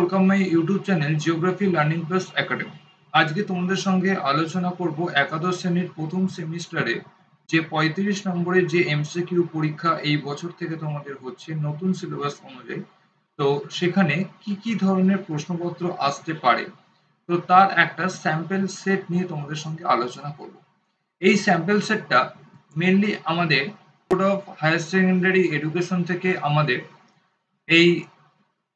Welcome my YouTube channel geography learning plus academy. আজকে তোমাদের সঙ্গে আলোচনা করব একাদশ শ্রেণীর প্রথম সেমিস্টারে যে 35 নম্বরের যে এমসিকিউ পরীক্ষা এই বছর থেকে তোমাদের হচ্ছে নতুন সিলেবাস অনুযায়ী। তো সেখানে কি কি ধরনের প্রশ্নপত্র আসতে পারে, তো তার একটা স্যাম্পল সেট নিয়ে তোমাদের সঙ্গে আলোচনা করব। এই স্যাম্পল সেটটা মেনলি আমাদের board of higher secondary education থেকে আমাদের এই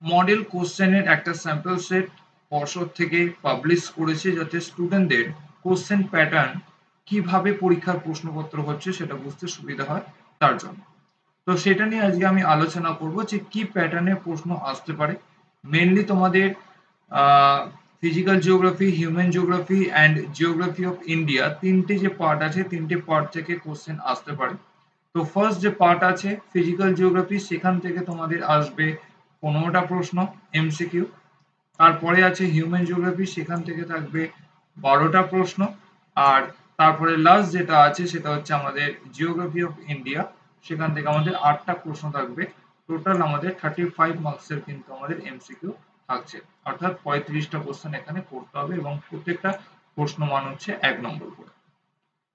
মডেল কোশ্চেনের একটা স্যাম্পল সেট পর্ষদ থেকে পাবলিশ করেছে, যাতে স্টুডেন্টদের কোশ্চেন প্যাটার্ন কিভাবে পরীক্ষার প্রশ্নপত্র হচ্ছে সেটা বুঝতে সুবিধা হয় তার জন্য। তো সেটা নিয়ে আজকে আমি আলোচনা করব যে কি প্যাটার্নের প্রশ্ন আসতে পারে। মেনলি তোমাদের physical geography, human geography and geography of India তিনটে যে পার্ট আছে, তিনটে পার্ট থেকে কোশ্চেন আসতে পারে। তো ফার্স্ট যে পার্ট আছে ফিজিক্যাল জিওগ্রাফি, সেখান থেকে তোমাদের আসবে 15টা প্রশ্ন এমসিকিউ। তারপরে আছে হিউম্যান জিওগ্রাফি, সেখান থেকে থাকবে 12টা প্রশ্ন। আর তারপরে লাস্ট যেটা আছে সেটা হচ্ছে আমাদের জিওগ্রাফি অফ ইন্ডিয়া, সেখান থেকে আমাদের 8টা প্রশ্ন থাকবে। টোটাল আমাদের 35 মার্কসের কিন্তু আমাদের এমসিকিউ থাকছে, অর্থাৎ 35টা কোশ্চেন এখানে করতে হবে এবং প্রত্যেকটা প্রশ্ন মান হচ্ছে 1 নম্বর করে।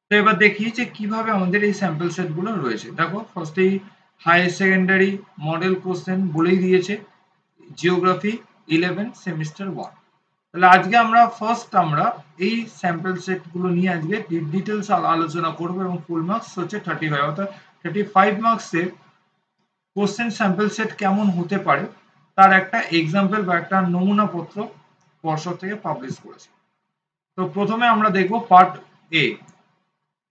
তো এবার দেখি যে কিভাবে আমাদের এই স্যাম্পল সেট গুলো রয়েছে। দেখো ফার্স্টেই হায়ার সেকেন্ডারি মডেল কোশ্চেন বলেই দিয়েছে, জিওগ্রাফি 11 সেমিস্টার 1। তাহলে আজকে আমরা আমরা এই স্যাম্পল সেট গুলো নিয়ে আজকে ডিটেলস আলোচনা করব এবং ফুল মার্কস হচ্ছে 35, অর্থাৎ 35 মার্কসের কোশ্চেন স্যাম্পল সেট কেমন হতে পারে তার একটা এক্সাম্পল বা একটা নমুনা পত্র পর্ষদ থেকে পাবলিশ করেছে। তো প্রথমে আমরা দেখব পার্ট এ।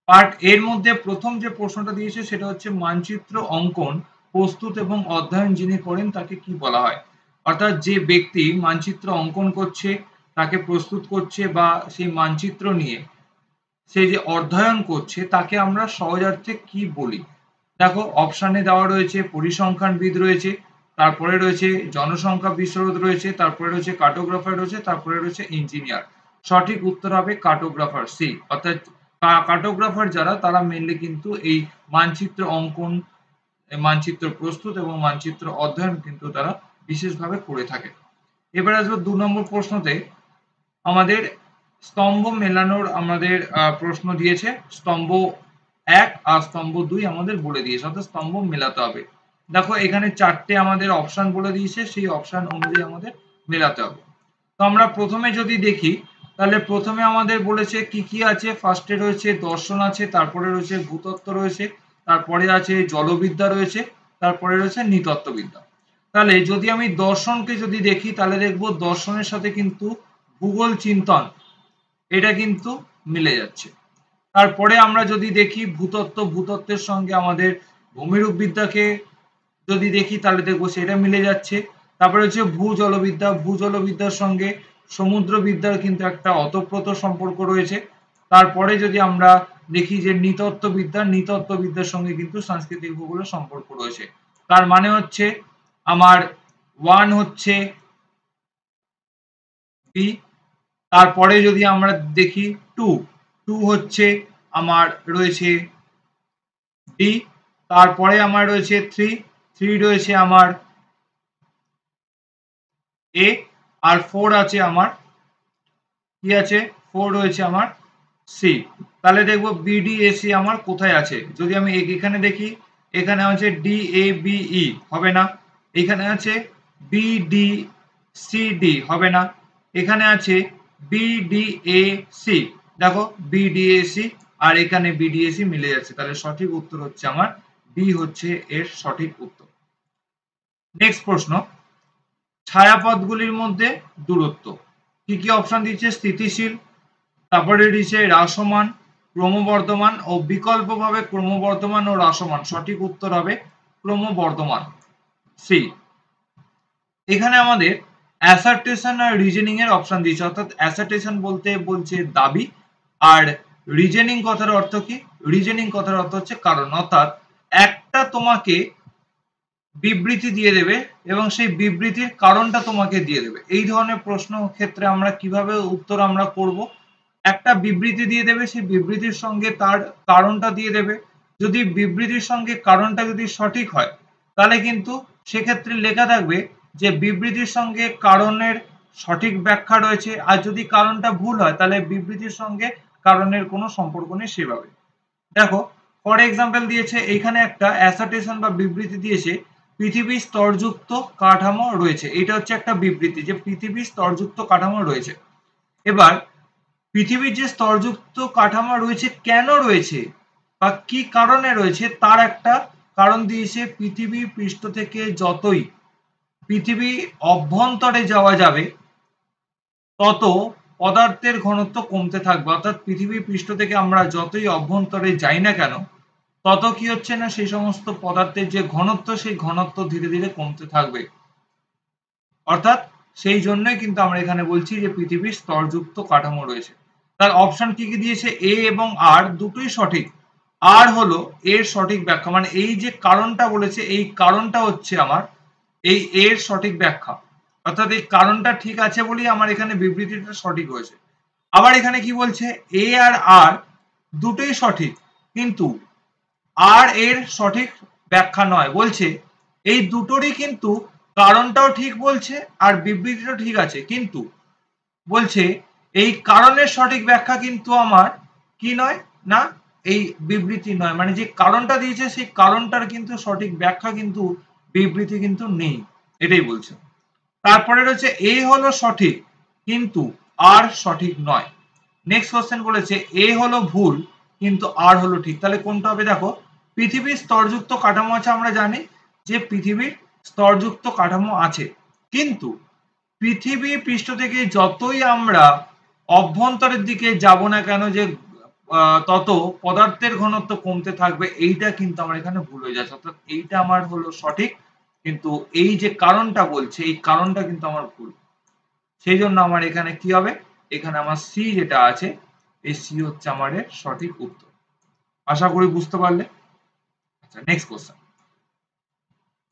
পার্ট এর মধ্যে প্রথম যে প্রশ্নটা দিয়েছে সেটা হচ্ছে মানচিত্র অঙ্কন প্রস্তুত এবং অধ্যয়ন যিনি করেন তাকে কি বলা হয়। অর্থাৎ যে ব্যক্তি মানচিত্র অঙ্কন করছে, তাকে প্রস্তুত করছে বা সেই মানচিত্র নিয়ে সে যে অধ্যয়ন করছে তাকে আমরা সহজার্থে কি বলি। দেখো অপশানে দেওয়া রয়েছে পরিসংখ্যানবিদ রয়েছে, তারপরে রয়েছে জনসংখ্যা বিশরদ রয়েছে, তারপরে রয়েছে কার্টোগ্রাফার রয়েছে, তারপরে রয়েছে ইঞ্জিনিয়ার। সঠিক উত্তর হবে কার্টোগ্রাফার, সি। অর্থাৎ কার্টোগ্রাফার যারা তারা মেনলি কিন্তু এই মানচিত্র অঙ্কন, মানচিত্র প্রস্তুত এবং মানচিত্র অধ্যয়ন কিন্তু তারা বিশেষভাবে করে থাকে। এবার আসবো 2 নম্বর প্রশ্নতে। আমাদের স্তম্ভ মেলানোর আমাদের প্রশ্ন দিয়েছে। স্তম্ভ 1 আর স্তম্ভ 2 আমাদের বলে দিয়েছে, অর্থাৎ স্তম্ভ মেলাতে হবে। দেখো এখানে 4টে আমাদের অপশন বলে দিয়েছে, সেই অপশন অনুযায়ী আমাদের মেলাতে হবে। তো আমরা প্রথমে যদি দেখি তাহলে প্রথমে আমাদের বলেছে কি কি আছে। ফার্স্টে রয়েছে দর্শন আছে, তারপরে রয়েছে ভূতত্ত্ব রয়েছে, তারপরে আছে জলবিদ্যা রয়েছে, তারপরে রয়েছে নৃতত্ত্ববিদ্যা। তাহলে যদি আমি দর্শনকে যদি দেখি তাহলে দেখব দর্শনের সাথে কিন্তু ভূগোল চিন্তন এটা কিন্তু মিলে যাচ্ছে। তারপরে আমরা যদি দেখি ভূতত্ত্ব, ভূতত্ত্বের সঙ্গে আমাদের ভূমিরূপ বিদ্যাকে যদি দেখি তাহলে দেখবো সেটা মিলে যাচ্ছে। তারপরে হচ্ছে ভূজলবিদ্যা, ভূজলবিদ্যার সঙ্গে সমুদ্রবিদ্যার কিন্তু একটা ওতপ্রোত সম্পর্ক রয়েছে। তারপরে যদি আমরা দেখি যে নৃতত্ত্ববিদ্যা, নৃতত্ত্ববিদ্যার সঙ্গে কিন্তু সাংস্কৃতিক ভূগোলের সম্পর্ক রয়েছে। তার মানে হচ্ছে আমার 1 হচ্ছে বি। তারপরে যদি আমরা দেখি 2 হচ্ছে আমার রয়েছে ডি। তারপরে আমার রয়েছে 3 রয়েছে আমার এ। আর 4 আছে আমার কি আছে, 4 রয়েছে আমার সি। তাহলে দেখবো বিডিএসি আমার কোথায় আছে। যদি আমি এখানে দেখি, এখানে আছে ডি এ বি ই, হবে না। এখানে আছে বি ডি সি ডি, হবে না। এখানে আছে বি ডি এ সি, দেখো বিডিএসি আর এখানে বিডিএসি মিলে যাচ্ছে। তাহলে সঠিক উত্তর হচ্ছে আমার বি হচ্ছে এর সঠিক উত্তর। নেক্সট প্রশ্ন, ছায়াপথগুলির মধ্যে দূরত্ব। কি কি অপশন দিচ্ছে, স্থিতিশীল, তারপরে দিচ্ছে হ্রাসমান, ক্রমবর্ধমান ও বিকল্পভাবে ক্রমবর্ধমান ও হ্রাসমান। সঠিক উত্তর হবে ক্রমবর্ধমান, সি। এখানে আমাদের অ্যাসার্টেশন আর রিজনিং এর অপশন দিয়েছে, অর্থাৎ অ্যাসার্টেশন বলতে বলছে দাবি, আর রিজনিং কথার অর্থ কি, রিজনিং কথার অর্থ হচ্ছে কারণ। অর্থাৎ একটা তোমাকে বিবৃতি দিয়ে দেবে এবং সেই বিবৃতির কারণটা তোমাকে দিয়ে দেবে। এই ধরনের প্রশ্ন ক্ষেত্রে আমরা কিভাবে উত্তর আমরা করব, একটা বিবৃতি দিয়ে দেবে, সেই বিবৃতির সঙ্গে তার কারণটা দিয়ে দেবে। যদি বিবৃতির সঙ্গে কারণটা যদি সঠিক হয় তাহলে কিন্তু সেক্ষেত্রে লেখা থাকবে যে বিবৃতির সঙ্গে কারণের সঠিক ব্যাখ্যা রয়েছে, আর যদি কারণটা ভুল হয় তাহলে বিবৃতির সঙ্গে কারণের কোনো সম্পর্ক নেই সেভাবে। দেখো ফর এক্সাম্পল দিয়েছে এখানে একটা অ্যাসার্টেশন বা বিবৃতি দিয়েছে পৃথিবীর স্তরযুক্ত কাঠামো রয়েছে। এটা হচ্ছে একটা বিবৃতি যে পৃথিবীর স্তরযুক্ত কাঠামো রয়েছে। এবার পৃথিবীর যে স্তরযুক্ত কাঠামো রয়েছে কেন রয়েছে বা কি কারণে রয়েছে তার একটা কারণ দিয়েছে পৃথিবী পৃষ্ঠ থেকে যতই পৃথিবী অভ্যন্তরে যাওয়া যাবে তত পদার্থের ঘনত্ব কমতে থাকবে। অর্থাৎ পৃথিবী পৃষ্ঠ থেকে আমরা যতই অভ্যন্তরে যাই না কেন তত কি হচ্ছে না সেই সমস্ত পদার্থের যে ঘনত্ব সেই ঘনত্ব ধীরে ধীরে কমতে থাকবে। অর্থাৎ সেই জন্যই কিন্তু আমরা এখানে বলছি যে পৃথিবীর স্তরযুক্ত কাঠামো রয়েছে। তার অপশন কি কি দিয়েছে এ এবং আর দুটোই সঠিক। আর হলো এর সঠিক ব্যাখ্যা, মানে এই যে কারণটা বলেছে এই কারণটা হচ্ছে আমার এই এর সঠিক ব্যাখ্যা। অর্থাৎ এই কারণটা ঠিক আছে বলেই আমার এখানে বিবৃতিটা সঠিক হয়েছে। আবার এখানে কি বলছে এ আর আর দুটোই সঠিক, কিন্তু আর এর সঠিক ব্যাখ্যা নয়। বলছে এই দুটোরই কিন্তু কারণটাও ঠিক বলছে আর বিবৃতিটাও ঠিক আছে, কিন্তু বলছে এই কারণের সঠিক ব্যাখ্যা কিন্তু আমার কি নয় না এই বিবৃতি নয়, মানে যে কারণটা দিয়েছে সেই কারণটার কিন্তু সঠিক ব্যাখ্যা কিন্তু বিবৃতি কিন্তু নেই, এটাই বলছে। তারপরে রয়েছে এ হলো সঠিক কিন্তু আর সঠিক নয়। নেক্সট কোশ্চেন বলেছে এ হলো ভুল কিন্তু আর হলো ঠিক। তাহলে কোনটা হবে? দেখো পৃথিবীর স্তরযুক্ত কাঠামো আছে, আমরা জানি যে পৃথিবীর স্তরযুক্ত কাঠামো আছে, কিন্তু পৃথিবী পৃষ্ঠ থেকে যতই আমরা অভ্যন্তরের দিকে যাব না কেন যে তত পদার্থের ঘনত্ব কমতে থাকবে, এইটা কিন্তু আমার এখানে ভুল হয়ে যাচ্ছে। অর্থাৎ এইটা আমার হলো সঠিক, কিন্তু এই যে কারণটা বলছে এই কারণটা কিন্তু আমার ভুল। সেই জন্য আমার এখানে কি হবে? এখানে আমার সি যেটা আছে এই সি হচ্ছে আমার সঠিক উত্তর। আশা করি বুঝতে পারলে। আচ্ছা নেক্সট কোশ্চেন।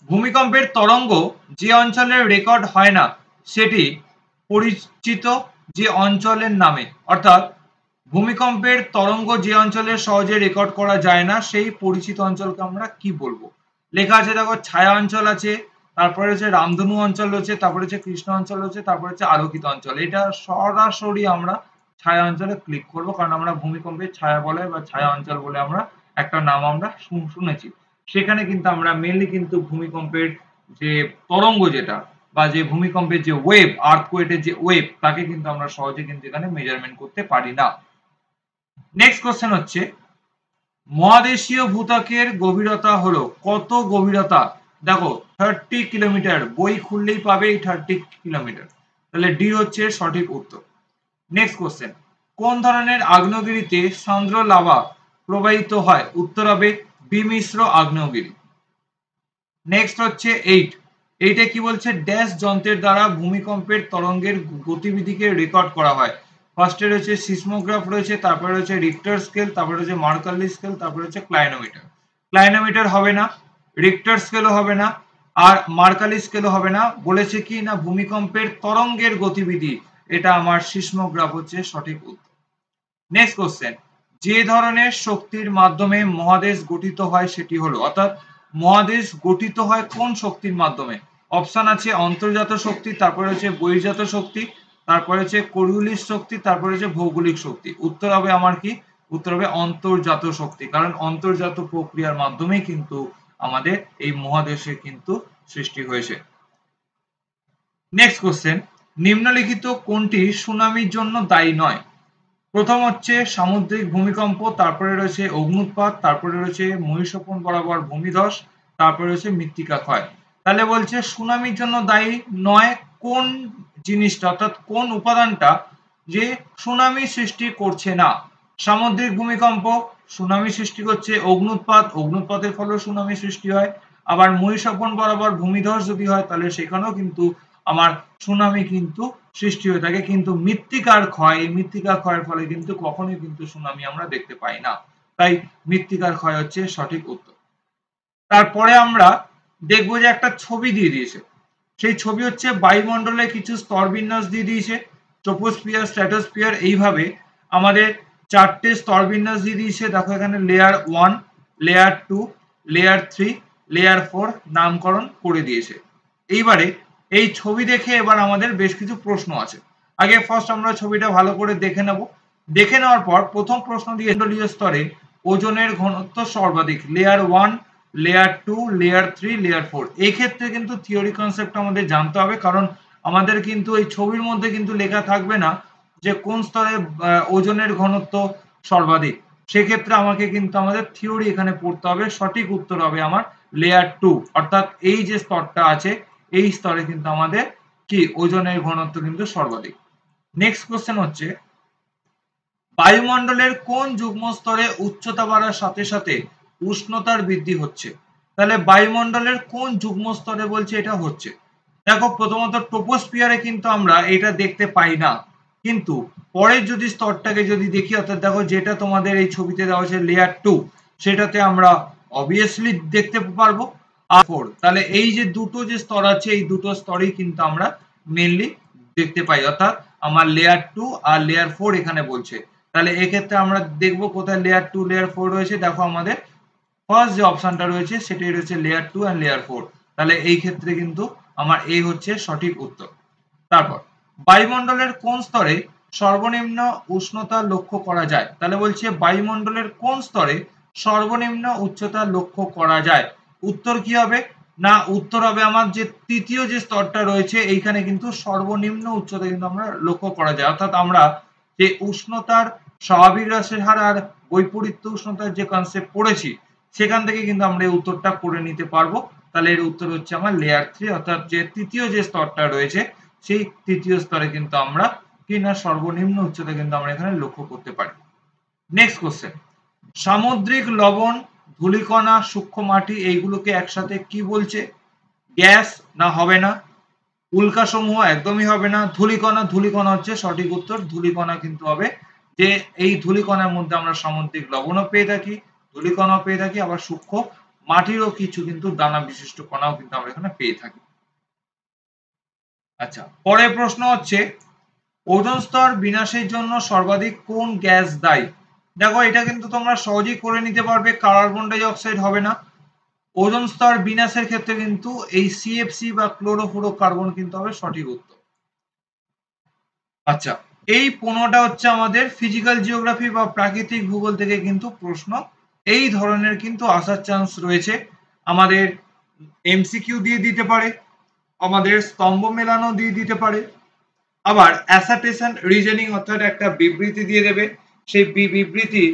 ভূমিকম্পের তরঙ্গ যে অঞ্চলের রেকর্ড হয় না সেটি পরিচিত যে অঞ্চলের নামে। অর্থাৎ ভূমিকম্পের তরঙ্গ যে অঞ্চলে সহজে রেকর্ড করা যায় না সেই পরিচিত অঞ্চলকে আমরা কি বলবো? লেখা আছে দেখো ছায়া অঞ্চল আছে, তারপরে হচ্ছে রামধনু অঞ্চল রয়েছে, তারপরে হচ্ছে কৃষ্ণ অঞ্চল রয়েছে, তারপরে হচ্ছে আলোকিত অঞ্চল। এটা সরাসরি আমরা ছায়া অঞ্চলে ক্লিক করব, কারণ আমরা ভূমিকম্পের ছায়া বলে বা ছায়া অঞ্চল বলে আমরা একটা নাম আমরা শুনেছি। সেখানে কিন্তু আমরা মেনলি কিন্তু ভূমিকম্পের যে তরঙ্গ যেটা বা যে ভূমিকম্পের যে ওয়েভ আর্থকোয়েটের যে ওয়েভ তাকে কিন্তু আমরা সহজে কিন্তু এখানে মেজারমেন্ট করতে পারি না। নেক্সট কোশ্চেন হচ্ছে মহাদেশীয় ভূত্বকের গভীরতা হলো কত গভীরতা? দেখো 30 কিলোমিটার, বই খুললেই পাবে এই 30 কিলোমিটার। তাহলে ডি হচ্ছে সঠিক উত্তর। নেক্সট কোশ্চেন কোন ধরনের আগ্নেয়গিরিতে সান্দ্র লাভা প্রবাহিত হয়? উত্তর হবে বিমিশ্র আগ্নেয়গিরি। নেক্সট হচ্ছে এইটে কি বলছে ড্যাশ যন্ত্রের দ্বারা ভূমিকম্পের তরঙ্গের গতিবিধিকে রেকর্ড করা হয়। ফার্স্টে রয়েছে সিসমোগ্রাফ রয়েছে, তারপরে রয়েছে রিক্টার স্কেল, তারপরে রয়েছে মার্কালি স্কেল, তারপরে হচ্ছে ক্লাইনোমিটার। ক্লাইনোমিটার হবে না, রিক্টার স্কেলও হবে না, আর মার্কালি স্কেলও হবে না। বলেছে কি না ভূমিকম্পের তরঙ্গের গতিবিধি, এটা আমার সিসমোগ্রাফ হচ্ছে সঠিক উত্তর। নেক্সট কোশ্চেন যে ধরনের শক্তির মাধ্যমে মহাদেশ গঠিত হয় সেটি হলো, অর্থাৎ মহাদেশ গঠিত হয় কোন শক্তির মাধ্যমে? অপশন আছে অন্তর্জাত শক্তি, তারপরে হচ্ছে বহির্জাত শক্তি, তারপরে হচ্ছে করিওলিস শক্তি, তারপরে হচ্ছে ভৌগোলিক শক্তি। উত্তর হবে আমার কি? উত্তর হবে অন্তর্জাত শক্তি, কারণ অন্তর্জাত প্রক্রিয়ার মাধ্যমেই কিন্তু আমাদের এই মহাদেশের কিন্তু সৃষ্টি হয়েছে। নেক্সট কোশ্চেন নিম্নলিখিত কোনটি সুনামির জন্য দায়ী নয়? প্রথম হচ্ছে সামুদ্রিক ভূমিকম্প, তারপরে রয়েছে অগ্ন্যুৎপাত, তারপরে রয়েছে মহীসোপন বরাবর ভূমিধস, তারপরে রয়েছে মৃত্তিকা ক্ষয়। তাহলে বলছে সুনামির জন্য দায়ী নয় কোন জিনিসটা, অর্থাৎ কোন উপাদানটা যে সুনামি সৃষ্টি করছে না? সামুদ্রিক ভূমিকম্প সুনামি সৃষ্টি করছে, অগ্ন্যুৎপাতের ফলেও সুনামি সৃষ্টি হয়, আবার মহীসোপন বরাবর ভূমিধস যদি হয় তাহলে সেখানেও কিন্তু আমার সুনামি কিন্তু সৃষ্টি হয়ে থাকে। কিন্তু মৃত্তিকার ক্ষয়, এই মৃত্তিকার ক্ষয়ের ফলে কিন্তু কখনোই কিন্তু সুনামি আমরা দেখতে পাই না। তাই মৃত্তিকার ক্ষয় হচ্ছে সঠিক উত্তর। তারপরে আমরা দেখবো যে একটা ছবি দিয়ে দিয়েছে, সেই ছবি হচ্ছে বায়ুমণ্ডলে কিছু স্তরবিন্যাস দিয়ে দিয়েছে, ট্রপোস্ফিয়ার, স্ট্র্যাটোস্ফিয়ার, এইভাবে আমাদের চারটে স্তরবিন্যাস দিয়ে দিয়েছে। দেখো এখানে লেয়ার 1, লেয়ার 2, লেয়ার 3, লেয়ার 4 নামকরণ করে দিয়েছে। এইবারে এই ছবি দেখে এবার আমাদের বেশ কিছু প্রশ্ন আছে। আগে ফার্স্ট আমরা ছবিটা ভালো করে দেখে নেব। দেখে নেওয়ার পর প্রথম প্রশ্ন দিয়ে মণ্ডলীয় স্তরে ওজনের ঘনত্ব সর্বাধিক লেয়ার 1, লেয়ার 2, লেয়ার 3, লেয়ার 4। এই ক্ষেত্রে কিন্তু থিওরি কনসেপ্ট আমাদের জানতে হবে, কারণ আমাদের কিন্তু এই ছবির মধ্যে কিন্তু লেখা থাকবে না যে কোন স্তরে ওজনের ঘনত্ব সর্বাধিক। সেক্ষেত্রে আমাকে কিন্তু আমাদের থিওরি এখানে পড়তে হবে। সঠিক উত্তর হবে আমার লেয়ার 2, অর্থাৎ এই যে স্তরটা আছে এই স্তরে কিন্তু আমাদের কি ওজনের ঘনত্ব কিন্তু সর্বাধিক। নেক্সট কোশ্চেন হচ্ছে বায়ুমণ্ডলের কোন যুগ্ম স্তরে উচ্চতা বাড়ার সাথে সাথে উষ্ণতার বৃদ্ধি হচ্ছে? তাহলে বায়ুমণ্ডলের কোন যুগ্ম স্তরে বলছে এটা হচ্ছে? দেখো প্রথমত ট্রপোস্ফিয়ারে কিন্তু আমরা এটা দেখতে পাই না, কিন্তু পরের যদি স্তরটাকে যদি দেখি, অর্থাৎ দেখো যেটা তোমাদের এই ছবিতে দেওয়া আছে লেয়ার 2, সেটাতে আমরা অবভিয়াসলি দেখতে পারবো। আর 4, তাহলে এই যে দুটো যে স্তর আছে এই দুটো স্তরেই কিন্তু আমরা মেইনলি দেখতে পাই, অর্থাৎ আমার লেয়ার 2 আর লেয়ার 4 এখানে বলছে। তাহলে এক্ষেত্রে আমরা দেখবো কোথায় লেয়ার 2 লেয়ার 4 রয়েছে। দেখো আমাদের ফার্স্ট যে অপশনটা রয়েছে সেটাই রয়েছে লেয়ার 2 এন্ড লেয়ার 4। তাহলে এই ক্ষেত্রে কিন্তু আমার এই হচ্ছে সঠিক উত্তর। তারপর বায়ুমণ্ডলের কোন স্তরে সর্বনিম্ন উষ্ণতা লক্ষ্য করা যায়? তাহলে বলছে বায়ুমণ্ডলের কোন স্তরে সর্বনিম্ন উচ্চতা লক্ষ্য করা যায়? উত্তর কি হবে? না, উত্তর হবে আমার যে তৃতীয় যে স্তরটা রয়েছে এইখানে কিন্তু সর্বনিম্ন উচ্চতা কিন্তু আমরা লক্ষ্য করা যায়, অর্থাৎ আমরা যে উষ্ণতার স্বাভাবিক হ্রাসের হার আর বৈপরীত্য উষ্ণতার যে কনসেপ্ট পড়েছি সেখান থেকে কিন্তু আমরা এই উত্তরটা করে নিতে পারবো। তাহলে এর উত্তর হচ্ছে আমার লেয়ার 3, অর্থাৎ যে তৃতীয় যে স্তরটা রয়েছে সেই তৃতীয় স্তরে কিন্তু আমরা কি না সর্বনিম্ন উচ্চতা কিন্তু আমরা এখানে লক্ষ্য করতে পারি। নেক্সট কোশ্চেন, সামুদ্রিক লবণ, ধূলিকণা, সূক্ষ্ম মাটি এইগুলোকে একসাথে কি বলছে? গ্যাস না হবে না, উল্কাসমূহ একদমই হবে না, ধূলিকণা। ধূলিকণা হচ্ছে সঠিক উত্তর। ধূলিকণা কিন্তু হবে যে এই ধূলিকণার মধ্যে আমরা সামুদ্রিক লবণও পেয়ে থাকি, ধূলিকণাও পেয়ে থাকি, আবার সূক্ষ্ম মাটিরও কিছু কিন্তু দানা বিশিষ্ট কণাও কিন্তু আমরা এখানে পেয়ে থাকি। আচ্ছা, পরের প্রশ্ন হচ্ছে ওজোন স্তর বিনাশের জন্য সর্বাধিক কোন গ্যাস দায়ী? দেখো এটা কিন্তু তোমরা সহজেই করে নিতে পারবে, কার্বন ডাই অক্সাইড হবে না। ওজোন স্তর বিনাশের ক্ষেত্রে কিন্তু এই সিএফসি বা ক্লোরোফ্লোরোকার্বন কিন্তু হবে সঠিক উত্তর। আচ্ছা, এই 15টা হচ্ছে আমাদের ফিজিক্যাল জিওগ্রাফি বা প্রাকৃতিক ভূগোল থেকে কিন্তু প্রশ্ন এই ধরনের কিন্তু আসার চান্স রয়েছে। আমাদের এমসিকিউ দিয়ে দিতে পারে, আমাদের স্তম্ভ মেলানো দিয়ে দিতে পারে, আবার অ্যাসার্টেশন রিজনিং অর্থাৎ একটা বিবৃতি দিয়ে দেবে, সেই বিবৃতি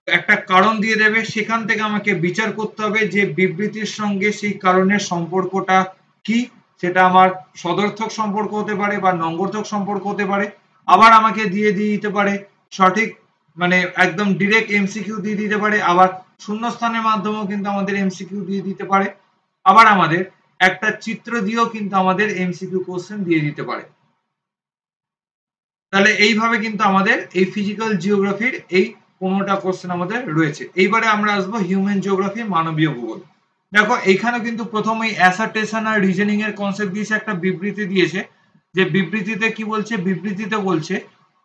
একটা কারণ দিয়ে দেবে, সেখান থেকে আমাকে বিচার করতে হবে যে বিবৃতির সঙ্গে সেই কারণের সম্পর্কটা কি। সেটা আমার সদর্থক সম্পর্ক হতে পারে বা নঙ্গর্থক সম্পর্ক হতে পারে। আবার আমাকে দিয়ে দিতে পারে সঠিক মানে একদম ডিরেক্ট এমসিকিউ দিয়ে দিতে পারে, আবার শূন্যস্থানের মাধ্যমেও কিন্তু আমাদের এমসিকিউ দিয়ে দিতে পারে, আবার আমাদের একটা চিত্র দিয়েও কিন্তু আমাদের এমসিকিউ কোশ্চেন দিয়ে দিতে পারে। তাহলে এইভাবে কিন্তু আমাদের এই ফিজিক্যাল জিওগ্রাফির এই 15টা কোশ্চেন আমাদের রয়েছে। এইবারে আমরা আসবো হিউম্যান জিওগ্রাফি, মানবীয় ভূগোল। দেখো এইখানে কিন্তু প্রথমেই অ্যাসার্টেশন আর রিজনিং এর কনসেপ্ট দিয়েছে, একটা বিবৃতি দিয়েছে। যে বিবৃতিতে কি বলছে? বিবৃতিতে বলছে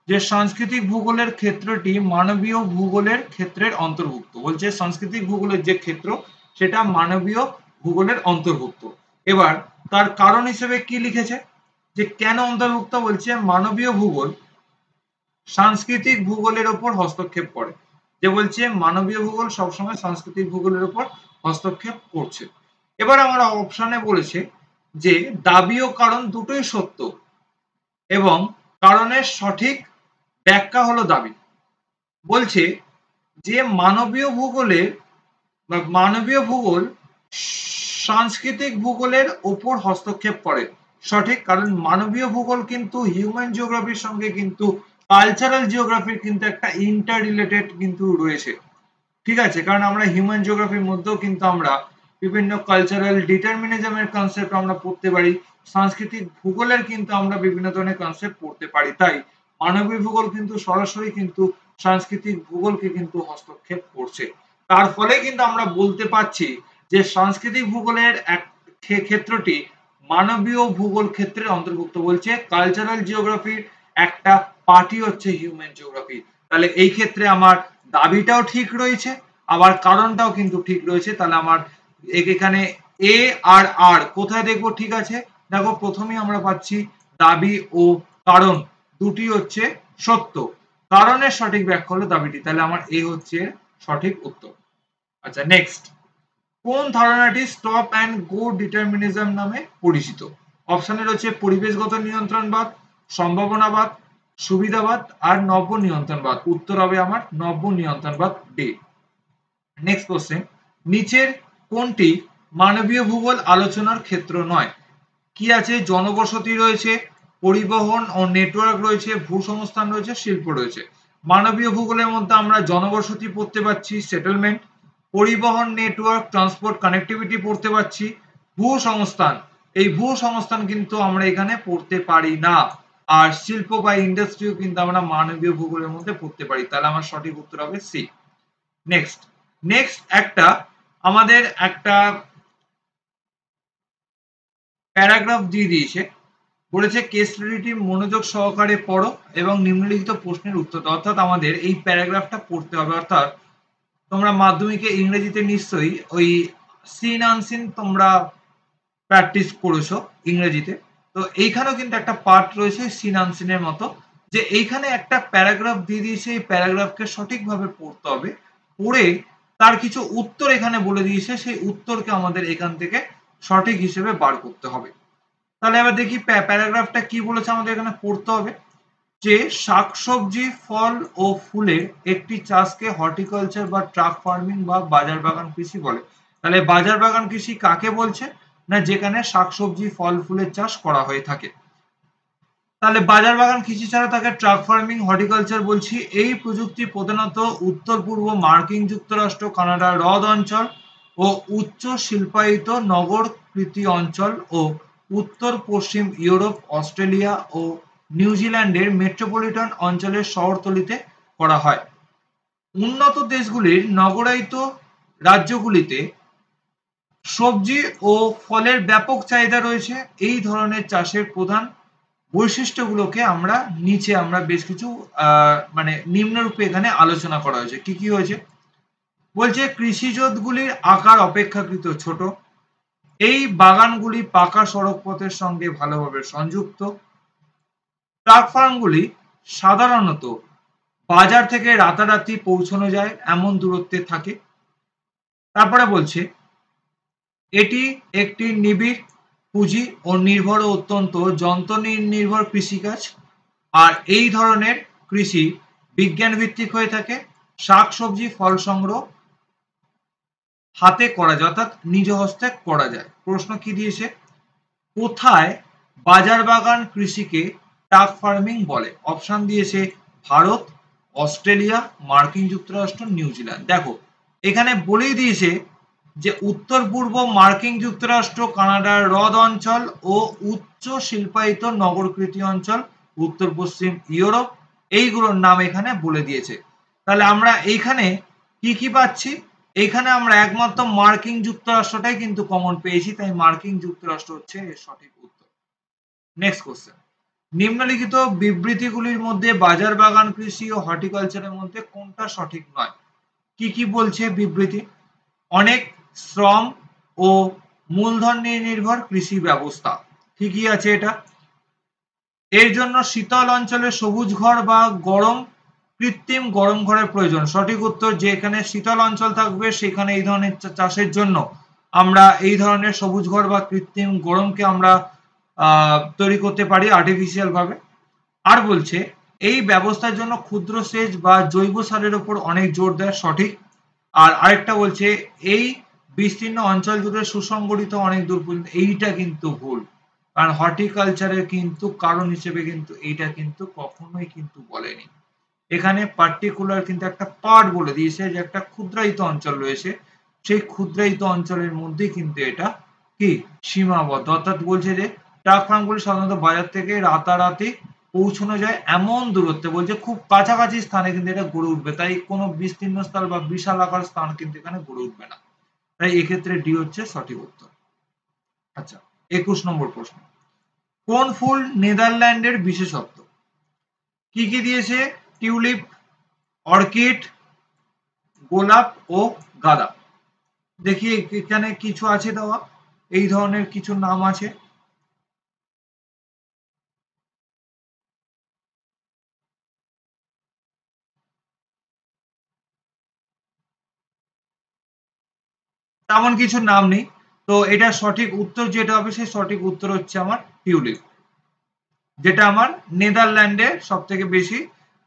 যে সাংস্কৃতিক ভূগোলের ক্ষেত্রটি মানবীয় ভূগোলের ক্ষেত্রের অন্তর্ভুক্ত। বলছে সাংস্কৃতিক ভূগোলের যে ক্ষেত্র সেটা মানবীয় ভূগোলের অন্তর্ভুক্ত। এবার তার কারণ হিসেবে কি লিখেছে যে কেন অন্তর্ভুক্ত? বলছে মানবীয় ভূগোল সাংস্কৃতিক ভূগোলের উপর হস্তক্ষেপ করে। যে বলছে মানবীয় ভূগোল সবসময় সাংস্কৃতিক ভূগোলের উপর হস্তক্ষেপ করছে। এবার আমরা অপশনে বলেছে যে দাবি ও কারণ দুটোই সত্য এবং কারণের সঠিক ব্যাখ্যা হলো দাবি। বলছে যে মানবীয় ভূগোল সাংস্কৃতিক ভূগোলের উপর হস্তক্ষেপ করে, সঠিক। কারণ মানবীয় ভূগোল কিন্তু হিউম্যান জিওগ্রাফির সঙ্গে কিন্তু কালচারাল জিওগ্রাফির কিন্তু একটা ইন্টার রিলেটেড কিন্তু রয়েছে, ঠিক আছে। কারণ আমরা হিউম্যান জিওগ্রাফির মধ্যেও কিন্তু আমরা বিভিন্ন কালচারাল ডিটারমিনিজমের কনসেপ্ট আমরা পড়তে পারি, সাংস্কৃতিক ভূগোলের কিন্তু আমরা বিভিন্ন ধরনের কনসেপ্ট পড়তে পারি। তাই মানবীয় ভূগোল কিন্তু সরাসরি কিন্তু সাংস্কৃতিক ভূগোলকে কিন্তু হস্তক্ষেপ করছে। তার ফলে কিন্তু আমরা বলতে পারছি যে সাংস্কৃতিক ভূগোলের এক ক্ষেত্রটি মানবীয় ভূগোল ক্ষেত্রের অন্তর্ভুক্ত। বলছে কালচারাল জিওগ্রাফির একটা পার্টি হচ্ছে হিউম্যান জিওগ্রাফি। তাহলে এই ক্ষেত্রে আমার দাবিটাও ঠিক রয়েছে, আবার কারণটাও কিন্তু ঠিক রয়েছে। তাহলে আমার এখানে এ আর আর কোথায় দেখবো? ঠিক আছে, দেখো প্রথমেই আমরা পাচ্ছি দাবি ও কারণ দুটি হচ্ছে সত্য, কারণের সঠিক ব্যাখ্যা হলো দাবিটি, তাহলে আমার এ হচ্ছে সঠিক উত্তর। আচ্ছা নেক্সট, কোন ধারণাটি স্টপ অ্যান্ড গো ডিটারমিনিজম নামে পরিচিত? অপশনে রয়েছে পরিবেশগত নিয়ন্ত্রণবাদ, সম্ভাবনাবাদ, সুবিধাবাদ আর নব্য নিয়ন্ত্রণবাদ। উত্তর হবে আমার নব্য নিয়ন্ত্রণবাদ ডি। নেক্সট কোশ্চেন, নিচের কোনটি মানবীয় ভূগোল আলোচনার ক্ষেত্র নয়? কি আছে? জনবসতি রয়েছে, পরিবহন ও নেটওয়ার্ক রয়েছে, ভূসংস্থান রয়েছে, শিল্প রয়েছে। মানবীয় ভূগোলের মধ্যে আমরা জনবসতি পড়তে পাচ্ছি, সেটেলমেন্ট, পরিবহন নেটওয়ার্ক ট্রান্সপোর্ট কানেক্টিভিটি পড়তে পাচ্ছি, ভূসংস্থান, এই ভূসংস্থান কিন্তু আমরা এখানে পড়তে পারি না, আর শিল্প বা ইন্ডাস্ট্রিও কিন্তু আমরা মানবীয় ভূগোলের মধ্যে পড়তে পারি, তাহলে আমার সঠিক উত্তর হবে সি। নেক্সট একটা আমাদের একটা প্যারাগ্রাফ দিয়ে দিয়েছে, বলেছে কেস স্টাডিটি মনোযোগ সহকারে পড়ো এবং নিম্নলিখিত প্রশ্নের উত্তর দাও। অর্থাৎ আমাদের এই প্যারাগ্রাফটা পড়তে হবে। অর্থাৎ তোমরা মাধ্যমিকে ইংরেজিতে নিশ্চয়ই ওই সিন আনসিন তোমরা প্র্যাকটিস করেছো ইংরেজিতে, তো এইখানেও কিন্তু একটা পার্ট রয়েছে সিন আনসিনের মতো, যে এইখানে একটা প্যারাগ্রাফ দিয়ে দিয়েছে, এই প্যারাগ্রাফকে সঠিকভাবে পড়তে হবে, পড়ে তার কিছু উত্তর এখানে বলে দিয়েছে, সেই উত্তরকে আমাদের এখান থেকে সঠিক হিসেবে বার করতে হবে। তাহলে এবার দেখি প্যারাগ্রাফটা কি বলেছে আমাদের এখানে পড়তে হবে, যে শাকসবজি ফল ও ফুলের একটি চাষকে হর্টিকালচার বা ট্রাক ফার্মিং বা বাজার বাগান কৃষি বলে। তাহলে বাজার বাগান কৃষি কাকে বলছে? না যেখানে শাকসবজি ফল ফুলের চাষ করা হয়ে থাকে। তাহলে বাজার বাগান কৃষি ছাড়া তাকে ট্রাক ফার্মিং হর্টিকালচার বলছি। এই প্রযুক্তি প্রধানত উত্তর পূর্ব মার্কিন যুক্তরাষ্ট্র, কানাডা, হ্রদ অঞ্চল ও উচ্চ শিল্পায়িত নগরকৃতি অঞ্চল ও উত্তর পশ্চিম ইউরোপ, অস্ট্রেলিয়া ও নিউজিল্যান্ডের মেট্রোপলিটন অঞ্চলের শহরতলিতে করা হয়। উন্নত দেশগুলির নগরায়িত রাজ্যগুলিতে সবজি ও ফলের ব্যাপক চাহিদা রয়েছে। এই ধরনের চাষের প্রধান বৈশিষ্ট্যগুলোকে আমরা নিচে আমরা বেশ কিছু মানে নিম্নরূপে এখানে আলোচনা করা হয়েছে। কি কি হয়েছে বলছে, কৃষিজোতগুলির আকার অপেক্ষাকৃত ছোট, এই বাগানগুলি পাকা সড়ক পথের সঙ্গে ভালোভাবে সংযুক্ত, ট্রাক ফার্মগুলি সাধারণত বাজার থেকে রাতারাতি পৌঁছানো যায় এমন দূরত্বে থাকে। তারপরে বলছে এটি একটি নিবিড় পুঁজি ও নির্ভর ও অত্যন্ত যন্ত্র নির্ভর কৃষিকাজ, আর এই ধরনের কৃষি বিজ্ঞান ভিত্তিক হয়ে থাকে। শাকসবজি ফল সংগ্রহ হাতে করা যায়, অর্থাৎ নিজ হস্তে করা যায়। প্রশ্ন কি দিয়েছে, কোথায় বাজার বাগান কৃষিকে ট্রাক ফার্মিং বলে? অপশন দিয়েছে ভারত, অস্ট্রেলিয়া, মার্কিন যুক্তরাষ্ট্র, নিউজিল্যান্ড। দেখো এখানে বলেই দিয়েছে যে উত্তর পূর্ব মার্কিন যুক্তরাষ্ট্র, কানাডার হ্রদ অঞ্চল ও উচ্চ শিল্পায়িত নগরকৃতি অঞ্চল, উত্তর পশ্চিম ইউরোপ, এইগুলোর নাম এখানে বলে দিয়েছে। তাহলে আমরা এইখানে কি কি পাচ্ছি? এইখানে আমরা একমাত্র মার্কিন যুক্তরাষ্ট্রটাই কিন্তু কমন পেয়েছি, তাই মার্কিন যুক্তরাষ্ট্র হচ্ছে এর সঠিক উত্তর। নেক্সট কোশ্চেন, নিম্নলিখিত বিবৃতিগুলির মধ্যে বাজার বাগান কৃষি ও হর্টিকালচারের মধ্যে কোনটা সঠিক নয়? কি কি বলছে বিবৃতি? অনেক শ্রম ও মূলধন নির্ভর কৃষি ব্যবস্থা, ঠিকই আছে এটা। এর জন্য শীতল অঞ্চলে সবুজ ঘর বা গরম কৃত্রিম গরম ঘরের প্রয়োজন। সঠিক উত্তর, যেখানে শীতল অঞ্চল থাকবে সেখানে এই ধরনের চাষের জন্য আমরা এই ধরনের সবুজ ঘর বা কৃত্রিম গরমকে আমরা তৈরি করতে পারি আর্টিফিশিয়াল ভাবে। আর বলছে এই ব্যবস্থার জন্য ক্ষুদ্র সেচ বা জৈব সারের উপর অনেক জোর দেয়, সঠিক। আর আরেকটা বলছে এই বিস্তীর্ণ অঞ্চল জুড়ে সুসংগঠিত অনেক দূর পর্যন্ত, এইটা কিন্তু ভুল, কারণ হর্টিকালচারের কিন্তু কারণ হিসেবে কিন্তু এইটা কিন্তু কখনোই কিন্তু বলেনি। এখানে পার্টিকুলার কিন্তু একটা পার্ট বলে দিয়েছে যে একটা ক্ষুদ্রায়িত অঞ্চল রয়েছে, সেই ক্ষুদ্রায়িত অঞ্চলের মধ্যে কিন্তু এটা কি সীমাবদ্ধ। অর্থাৎ বলছে যে ট্রাক ফার্মগুলি সাধারণত বাজার থেকে রাতারাতি পৌঁছানো যায় এমন দূরত্বে, বলছে খুব কাছাকাছি স্থানে কিন্তু এটা গড়ে উঠবে, তাই কোনো বিস্তীর্ণ স্থল বা বিশাল আকার স্থান কিন্তু এখানে গড়ে উঠবে না, তাই এক্ষেত্রে ডি হচ্ছে সঠিক উত্তর। আচ্ছা 21 নম্বর প্রশ্ন, কোন ফুল নেদারল্যান্ডের বিশেষত্ব? কি কি দিয়েছে? টিউলিপ, অর্কিড, গোলাপ ও গাঁদা। দেখি এখানে কিছু আছে দেওয়া, এই ধরনের কিছু নাম আছে। তেমন কিছু নাম নেই। তো এটা সঠিক উত্তর যেটা হবে সেই সঠিক উত্তর হচ্ছে আমার টিউলিপ, যেটা আমার নেদারল্যান্ডে সব থেকে বেশি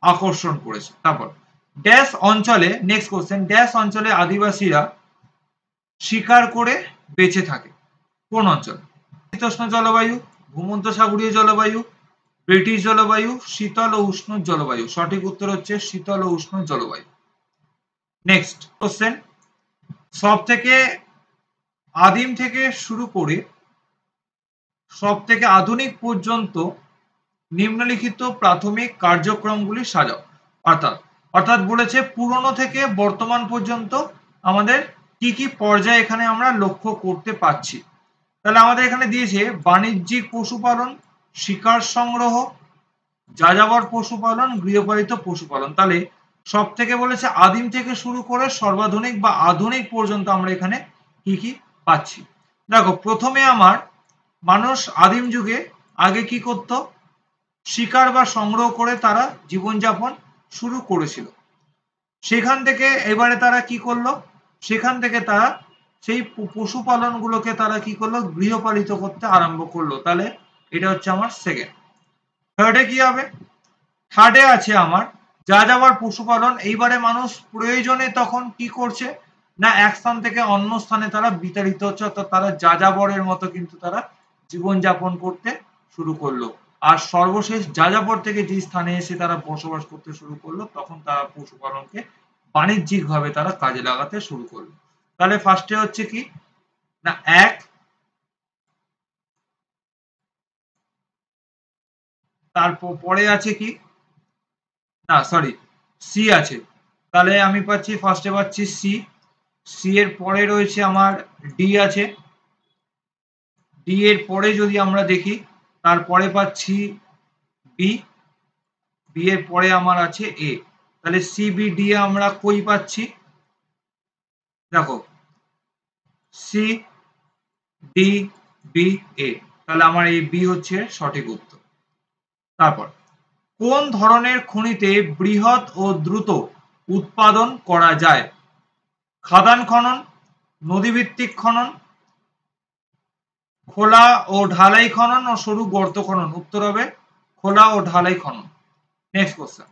আকর্ষণ করেছে। তারপর ড্যাশ অঞ্চলে, নেক্সট কোশ্চেন, ড্যাশ অঞ্চলে আদিবাসীরা শিকার করে বেঁচে থাকে? কোন অঞ্চল? শীতোষ্ণ জলবায়ু, ভূমধ্যসাগরীয় জলবায়ু, ব্রিটিশ জলবায়ু, শীতল ও উষ্ণ জলবায়ু? সঠিক উত্তর হচ্ছে শীতল ও উষ্ণ জলবায়ু। নেক্সট কোশ্চেন, সব থেকে আদিম থেকে শুরু করে সব থেকে আধুনিক পর্যন্ত নিম্নলিখিত প্রাথমিক কার্যক্রমগুলি সাজাও। অর্থাৎ অর্থাৎ বলেছে পুরনো থেকে বর্তমান পর্যন্ত আমাদের কি কি পর্যায়ে এখানে আমরা লক্ষ্য করতে পাচ্ছি। তাহলে আমাদের এখানে দিয়েছে বাণিজ্যিক পশুপালন, শিকার সংগ্রহ, যাযাবর পশুপালন, গৃহপালিত পশুপালন। তাহলে সব থেকে বলেছে আদিম থেকে শুরু করে সর্বাধুনিক বা আধুনিক পর্যন্ত আমরা এখানে কি কি পাচ্ছি। দেখো প্রথমে আমার মানুষ আদিম যুগে আগে কি করত, শিকার বা সংগ্রহ করে তারা জীবনযাপন শুরু করেছিল। সেখান থেকে এবারে তারা কি করলো, সেখান থেকে তারা সেই পশুপালন গুলোকে তারা কি করলো, গৃহপালিত করতে আরম্ভ করলো। তাহলে এটা হচ্ছে আমার সেকেন্ড। থার্ডে কি হবে, থার্ডে আছে আমার যাযাবর পশুপালন। এইবারে মানুষ প্রয়োজনে তখন কি করছে না, এক স্থান থেকে অন্য স্থানে তারা বিতাড়িত হচ্ছে, অর্থাৎ তারা যাযাবরের মতো কিন্তু তারা জীবনযাপন করতে শুরু করলো। আর সর্বশেষ যাযাবর থেকে যে স্থানে এসে তারা বসবাস করতে শুরু করলো, তখন তারা পশুপালনকে বাণিজ্যিক ভাবে তারা কাজে লাগাতে শুরু করলো। তাহলে ফার্স্টে হচ্ছে কি না এক, তারপর পরে আছে কি না সরি সি আছে। তাহলে আমি পাচ্ছি ফার্স্টে পাচ্ছি সি, সি এর পরে রয়েছে আমার ডি আছে, ডি এর পরে যদি আমরা দেখি তারপরে পাচ্ছি বি, বি এর পরে আমার আছে এ। তাহলে সি বি ডি আমরা কই পাচ্ছি, দেখো সি ডি বি এ। তাহলে আমার এই বি হচ্ছে সঠিক উত্তর। তারপর কোন ধরনের খনিতে বৃহৎ ও দ্রুত উৎপাদন করা যায়? খাদান খনন, নদীভিত্তিক খনন, খোলা ও ঢালাই খনন ও সরু গর্ত খনন? উত্তর হবে খোলা ও ঢালাই খনন। নেক্সট কোশ্চেন,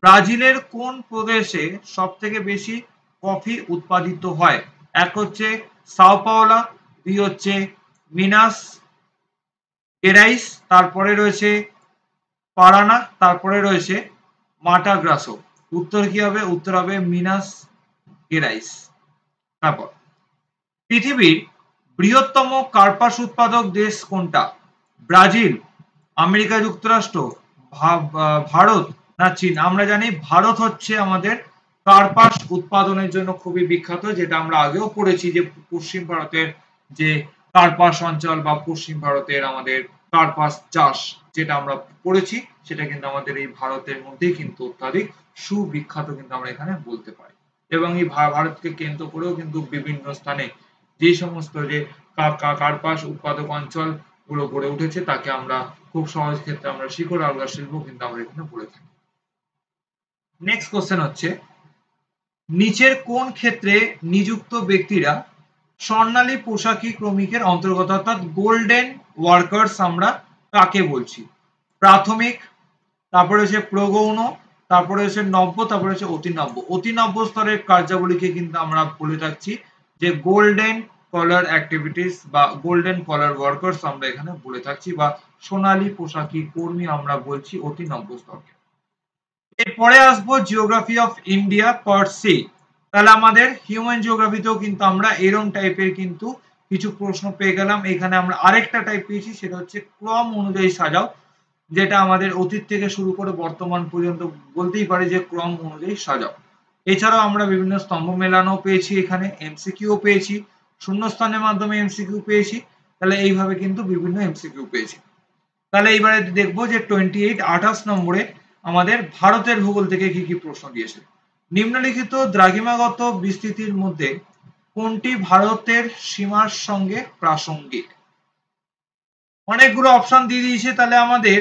ব্রাজিলের কোন প্রদেশে সব থেকে বেশি কফি উৎপাদিত হয়? এক হচ্ছে সাও পাওলা, দুই হচ্ছে মিনাস গেরাইস, তারপরে রয়েছে পারানা, তারপরে রয়েছে মাটাগ্রাসো। উত্তর কি হবে, উত্তর হবে মিনাস গেরাইস। তারপর পৃথিবীর বৃহত্তম কার্পাস উৎপাদক দেশ কোনটা? ব্রাজিল, আমেরিকা যুক্তরাষ্ট্র, ভারত না চীন? আমরা জানি ভারত হচ্ছে আমাদের কার্পাস উৎপাদনের জন্য খুবই বিখ্যাত, যেটা আমরা আগেও পড়েছি যে পশ্চিম ভারতের যে কার্পাস অঞ্চল বা পশ্চিম ভারতের আমাদের কার্পাস চাষ যেটা আমরা পড়েছি, সেটা কিন্তু আমাদের এই ভারতের মধ্যেই কিন্তু অত্যাধিক সুবিখ্যাত কিন্তু আমরা এখানে বলতে পারি। এবং এই ভারতকে কেন্দ্র করেও কিন্তু বিভিন্ন স্থানে যে সমস্ত যে কার্পাস উৎপাদক অঞ্চল গুলো গড়ে উঠেছে, তাকে আমরা খুব সহজ ক্ষেত্রে আমরা শিকড় আলগা শিল্প কিন্তু আমরা এখানে বলে থাকি। নেক্সট কোশ্চেন হচ্ছে নিচের কোন ক্ষেত্রে নিযুক্ত ব্যক্তিরা স্বর্ণালী পোশাকি শ্রমিকের অন্তর্গত, অর্থাৎ গোল্ডেন ওয়ার্কার্স আমরা কাকে বলছি? প্রাথমিক, তারপরে হচ্ছে প্রগৌণ, তারপরে হচ্ছে নব্য, তারপরে হচ্ছে অতি নব্য। অতি নব্য স্তরের কার্যাবলীকে কিন্তু আমরা বলে থাকছি যে গোল্ডেন কলার অ্যাক্টিভিটিস বা গোল্ডেন কলার ওয়ার্কার্স আমরা এখানে বলে থাকছি, বা সোনালী পোশাকি কর্মী আমরা বলছি অতি নব্য স্তরকে। এরপরে আসবো geography of India part C. তাহলে আমাদের হিউম্যান জিওগ্রাফিতেও কিন্তু আমরা এরম টাইপের কিন্তু কিছু প্রশ্ন পেয়ে গেলাম। এখানে আমরা আরেকটা টাইপ পেয়েছি, সেটা হচ্ছে ক্রম অনুযায়ী সাজাও, যেটা আমাদের অতীত থেকে শুরু করে বর্তমান পর্যন্ত বলতেই পারে যে ক্রম অনুযায়ী সাজাও। এছাড়াও আমরা বিভিন্ন স্তম্ভ মেলানো পেয়েছি, এখানে এমসিকিউ পেয়েছি, শূন্যস্থানের মাধ্যমে এমসিকিউ পেয়েছি। তাহলে এইভাবে কিন্তু বিভিন্ন এমসিকিউ পেয়েছি। তাহলে এইবারে দেখবো যে 28 নম্বরে আমাদের ভারতের ভূগোল থেকে কি কি প্রশ্ন দিয়েছে। নিম্নলিখিত দ্রাঘিমাগত বিস্তৃতির মধ্যে কোনটি ভারতের সীমার সঙ্গে প্রাসঙ্গিক? অনেকগুলো অপশন দিয়ে দিয়েছে। তাহলে আমাদের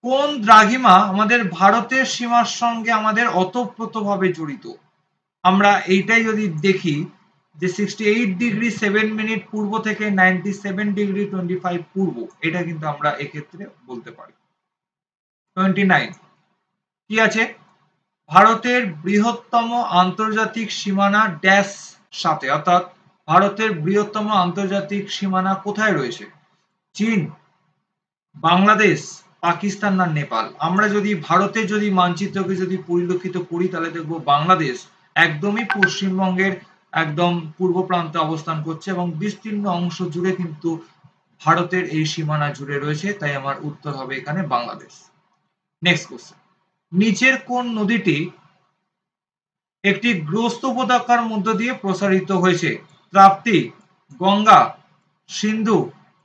কোন দ্রাঘিমা আমাদের ভারতের সীমার সঙ্গে আমাদের ওতপ্রোতভাবে জড়িত, আমরা এইটাই যদি দেখি যে 68 ডিগ্রি 7 মিনিট পূর্ব থেকে 97 ডিগ্রি 25 পূর্ব, এটা কিন্তু আমরা এক্ষেত্রে বলতে পারি। 29 কি আছে, ভারতের বৃহত্তম আন্তর্জাতিক সীমানা ড্যাশ সাথে, অর্থাৎ ভারতের বৃহত্তম আন্তর্জাতিক সীমানা কোথায় রয়েছে? চীন, বাংলাদেশ, পাকিস্তান না নেপাল? আমরা যদি ভারতের যদি মানচিত্রকে যদি পরিলক্ষিত করি তাহলে দেখবো বাংলাদেশ একদমই পশ্চিমবঙ্গের একদম পূর্ব প্রান্তে অবস্থান করছে এবং বিস্তীর্ণ অংশ জুড়ে কিন্তু ভারতের এই সীমানা জুড়ে রয়েছে, তাই আমার উত্তর হবে এখানে বাংলাদেশ। নেক্সট কোশ্চেন, নিচের কোন নদীটি একটি গ্রস্ত উপত্যকার মধ্য দিয়ে প্রসারিত হয়েছে? তাপ্তি, গঙ্গা, সিন্ধু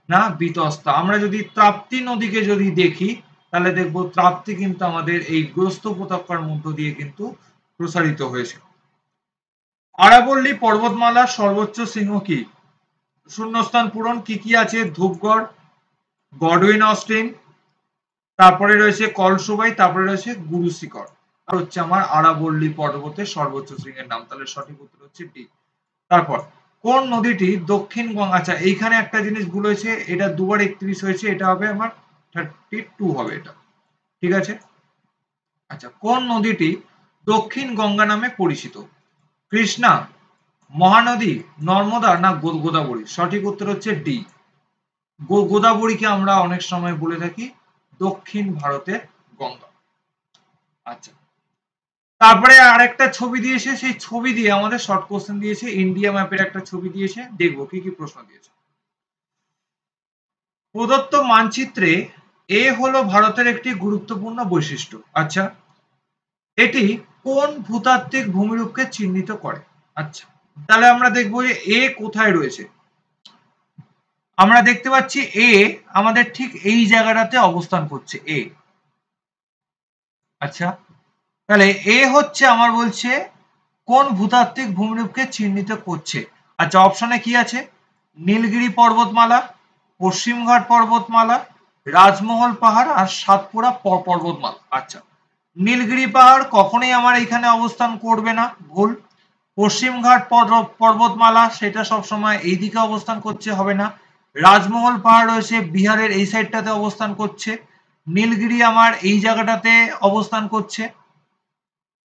না বিতস্তা? আমরা যদি তাপ্তি নদীকে যদি দেখি তাহলে দেখবো তাপ্তি কিন্তু আমাদের এই গ্রস্ত উপত্যকার মধ্য দিয়ে কিন্তু প্রসারিত হয়েছে। আরাবল্লী পর্বতমালার সর্বোচ্চ শৃঙ্গ কি? শূন্যস্থান পূরণ, কি কি আছে? ধূপগড়, গডউইন অস্টিন, তারপরে রয়েছে কলসুবাই, তারপরে রয়েছে গুরু শিখর, আর হচ্ছে আমার আরাবল্লী পর্বতের সর্বোচ্চ শৃঙ্গের নাম। তাহলে সঠিক উত্তর হচ্ছে ডি। তারপর কোন নদীটি দক্ষিণ গঙ্গা, আচ্ছা এইখানে একটা জিনিস ভুল হয়েছে, এটা দুবার 31 হয়েছে, এটা হবে আমার 32 হবে এটা, ঠিক আছে। আচ্ছা, কোন নদীটি দক্ষিণ গঙ্গা নামে পরিচিত? কৃষ্ণা, মহানদী, নর্মদা না গোদাবরী? সঠিক উত্তর হচ্ছে ডি, গোদাবরীকে আমরা অনেক সময় বলে থাকি দক্ষিণ ভারতের গঙ্গা। আচ্ছা, তারপরে আরেকটা ছবি দিয়েছে, সেই ছবি দিয়ে আমাদের শর্ট কোশ্চেন দিয়েছে, ইন্ডিয়া ম্যাপের একটা ছবি দিয়েছে, দেখবো কি কি প্রশ্ন দিয়েছে। প্রদত্ত মানচিত্রে এ হলো ভারতের একটি গুরুত্বপূর্ণ বৈশিষ্ট্য। আচ্ছা, এটি কোন ভূতাত্ত্বিক ভূমিরূপকে চিহ্নিত করে? আচ্ছা, তাহলে আমরা দেখবো যে এ কোথায় রয়েছে। আমরা দেখতে পাচ্ছি এ আমাদের ঠিক এই জায়গাটাতে অবস্থান করছে এ। আচ্ছা, তাহলে এ হচ্ছে আমার বলছে কোন ভূতাত্ত্বিক ভূমিরূপকে চিহ্নিত করছে। আচ্ছা, অপশনে কি আছে? নীলগিরি পর্বতমালা, পশ্চিমঘাট পর্বতমালা, রাজমহল পাহাড় আর সাতপুরা পর্বতমালা। আচ্ছা, নীলগিরি পাহাড় কখনোই আমার এখানে অবস্থান করবে না, ভুল। পশ্চিমঘাট পর্বতমালা সেটা সবসময় এইদিকে অবস্থান করছে, হবে না। রাজমহল পাহাড় রয়েছে বিহারের এই সাইডটাতে অবস্থান করছে। নীলগিরি আমার এই জায়গাটাতে অবস্থান করছে,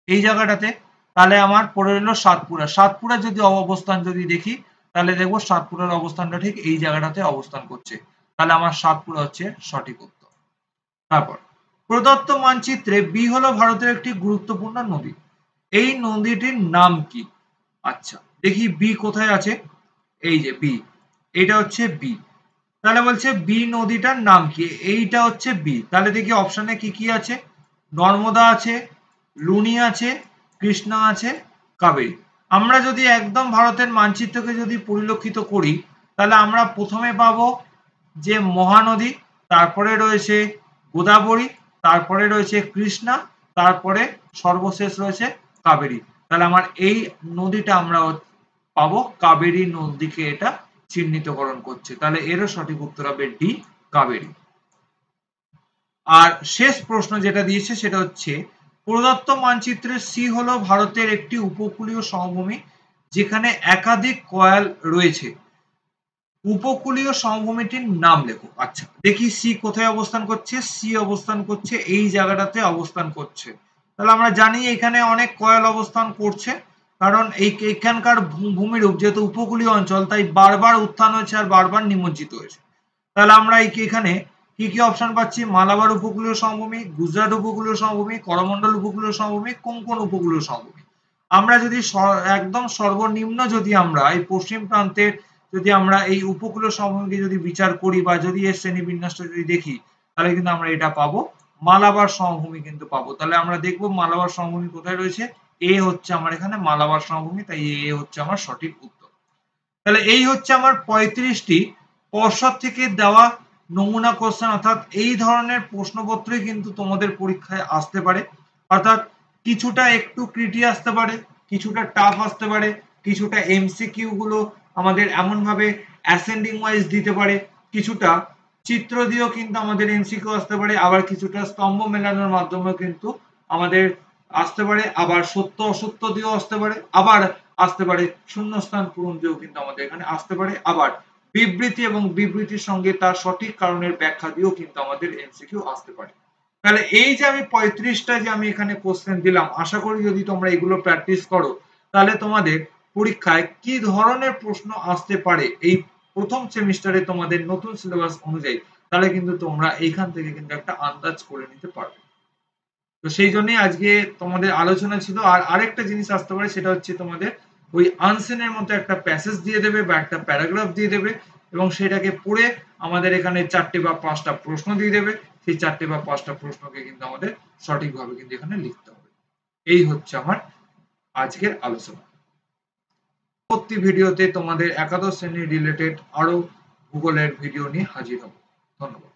এই জায়গাটাতে। তাহলে আমার পড়ে রইল সাতপুরা। সাতপুরা যদি অবস্থান যদি দেখি তাহলে দেখবো সাতপুরার অবস্থানটা ঠিক এই জায়গাটাতে অবস্থান করছে, তাহলে আমার সাতপুরা হচ্ছে সঠিক উত্তর। তারপর প্রদত্ত মানচিত্রে বি হলো ভারতের একটি গুরুত্বপূর্ণ নদী, এই নদীটির নাম কি? আচ্ছা, দেখি বি কোথায় আছে, এই যে বি, এটা হচ্ছে বি। তাহলে বলছে বি নদীটার নাম কি, এইটা হচ্ছে বি। তাহলে দেখি অপশনে কি কি আছে, নর্মদা আছে, লুনি আছে, কৃষ্ণা আছে, কাবেরী। আমরা যদি একদম ভারতের মানচিত্রকে যদি পরিলক্ষিত করি তাহলে আমরা প্রথমে পাবো যে মহানদী, তারপরে রয়েছে গোদাবরী, তারপরে রয়েছে কৃষ্ণা, তারপরে সর্বশেষ রয়েছে কাবেরী। তাহলে আমার এই নদীটা আমরা পাবো কাবেরী নদীকে এটা চিহ্নিতকরণ করছে, তাহলে এরও সঠিক উত্তর হবে ডি, কাবেরী। আর শেষ প্রশ্ন যেটা দিয়েছে সেটা হচ্ছে প্রদত্ত মানচিত্রে সি হলো ভারতের একটি উপকূলীয় সমভূমি যেখানে একাধিক কয়াল রয়েছে, উপকূলীয় সমভূমিটির নাম লেখো। আচ্ছা, দেখি সি কোথায় অবস্থান করছে, সি অবস্থান করছে এই জায়গাটাতে অবস্থান করছে। তাহলে আমরা জানি এখানে অনেক কয়াল অবস্থান করছে, কারণ এখানকার ভূমিরূপ যেহেতু উপকূলীয় অঞ্চল তাই বারবার উত্থান হয়েছে আর বারবার নিমজ্জিত হয়েছে। তাহলে আমরা এখানে কি কি অপশন পাচ্ছি, মালাবার উপকূলীয় সমভূমি, গুজরাট উপকূলীয় সমভূমি, করমণ্ডল উপকূলীয় সমভূমি, কোঙ্কণ উপকূলীয় সমভূমি। আমরা যদি একদম সর্বনিম্ন যদি আমরা এই পশ্চিম প্রান্তের যদি আমরা এই উপকূলীয় সমভূমিকে যদি বিচার করি বা যদি এর শ্রেণীবিন্যাসটা যদি দেখি তাহলে কিন্তু আমরা এটা পাবো মালাবার সমভূমি কিন্তু পাবো। তাহলে আমরা দেখবো মালাবার সমভূমি কোথায় রয়েছে, এ হচ্ছে আমার এখানে মালাবার সমভূমি, তাই এ হচ্ছে আমার সঠিক উত্তর। তাহলে এই হচ্ছে আমার 35টি পর্ষদ থেকে দেওয়া নমুনা কোশ্চেন, অর্থাৎ এই ধরনের প্রশ্নপত্রই কিন্তু তোমাদের পরীক্ষায় আসতে পারে, অর্থাৎ কিছুটা একটু ক্রিটি আসতে পারে, কিছুটা টাফ আসতে পারে, কিছুটা এমসিকিউ গুলো আমাদের এমন ভাবে অ্যাসেন্ডিং ওয়াইজ দিতে পারে, কিছুটা চিত্র দিয়েও কিন্তু আমাদের এমসিকিউ আসতে পারে, আবার কিছুটা স্তম্ভ মেলানোর মাধ্যমেও কিন্তু আমাদের আসতে পারে, আবার সত্য অসত্য দিয়েও আসতে পারে, আবার আসতে পারে শূন্যস্থান পূরণ দিয়েও কিন্তু আমাদের এখানে আসতে পারে, আবার বিবৃতি এবং বিবৃতির সঙ্গে তার সঠিক কারণের ব্যাখ্যা দিয়েও কিন্তু আমাদের এমসিকিউ আসতে পারে। তাহলে এই যে আমি 35টা যে আমি এখানে কোশ্চেন দিলাম, আশা করি যদি তোমরা এগুলো প্র্যাকটিস করো তাহলে তোমাদের পরীক্ষায় কি ধরনের প্রশ্ন আসতে পারে এই প্রথম সেমিস্টারে তোমাদের নতুন সিলেবাস অনুযায়ী, তাহলে কিন্তু তোমরা এইখান থেকে কিন্তু একটা আন্দাজ করে নিতে পারবে। তো সেই জন্যই আজকে তোমাদের আলোচনা ছিল। আর আরেকটা জিনিস আসতে পারে, সেটা হচ্ছে তোমাদের ওই আনসেনের মতো একটা প্যাসেজ দিয়ে দেবে বা একটা প্যারাগ্রাফ দিয়ে দেবে এবং সেটাকে পড়ে আমাদের এখানে 4টে বা 5টা প্রশ্ন দিয়ে দেবে। সেই 4টে বা 5টা প্রশ্নকে কিন্তু আমাদের সঠিকভাবে কিন্তু এখানে লিখতে হবে। এই হচ্ছে আমার আজকের আলোচনা। পরবর্তী ভিডিওতে তোমাদের একাদশ শ্রেণী রিলেটেড আরো ভূগোলের ভিডিও নিয়ে হাজির হব। ধন্যবাদ।